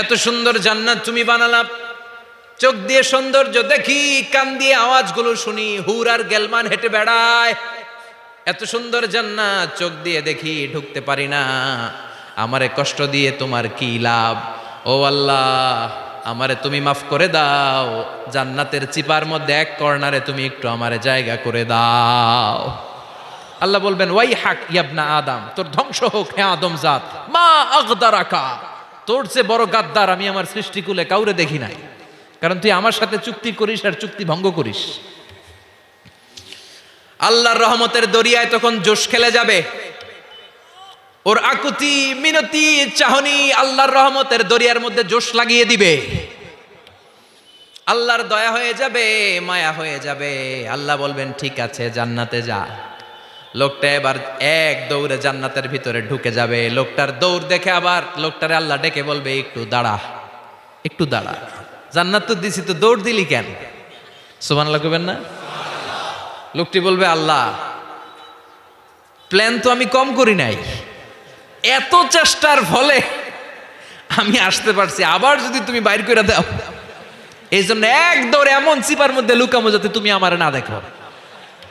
এত সুন্দর জান্নাত তুমি বানালা, চোখ দিয়ে সৌন্দর্য দেখি, কান দিয়ে আওয়াজগুলো শুনি, হুর আর গেলমান হেঁটে বেড়ায়। এত সুন্দর জান্নাত চোখ দিয়ে দেখি, ঢুকতে পারি না। আমারে কষ্ট দিয়ে তোমার কি লাভ? ও আল্লাহ, আমারে তুমি মাফ করে দাও। জান্নাতের চিপার মধ্যে এক কর্নারে তুমি একটু আমারে জায়গা করে দাও। আল্লাহ বলবেন, ওয়াই হাক ইয়াবনা আদম, তোর ধ্বংস হোক হে আদম জাত, মা আগদারাকা, তোর যে বড় গাদ্দার আমি আমার সৃষ্টিকুলে কাউরে দেখি নাই। কারণ তুই আমার সাথে চুক্তি করিস আর চুক্তি ভঙ্গ করিস। আল্লাহর রহমতের দরিয়ায় তখন জোশ খেলে যাবে। ওর আকুতি মিনতি চাহনি আল্লাহর রহমতের দরিয়ার মধ্যে জোশ লাগিয়ে দিবে। আল্লাহর দয়া হয়ে যাবে, মায়া হয়ে যাবে। আল্লাহ বলবেন, ঠিক আছে জান্নাতে যা। লোকটা এবার এক দৌড়ে জান্নাতের ভিতরে ঢুকে যাবে। লোকটার দৌড় দেখে আবার লোকটারে আল্লাহ ডেকে বলবে, একটু দাঁড়া, একটু দাঁড়া। জান্নাত তো দিছি, তো দৌড় দিলি কেন? সুবহানাল্লাহ কইবেন না? লোকটি বলবে, আল্লাহ প্ল্যান তো আমি কম করি নাই, এত চেষ্টার ফলে আমি আসতে পারছি, আবার যদি তুমি বাইর করে দাও, এই জন্য এক দৌড়ে এমন চিপার মধ্যে লুকামো যাতে তুমি আমার না দেখো।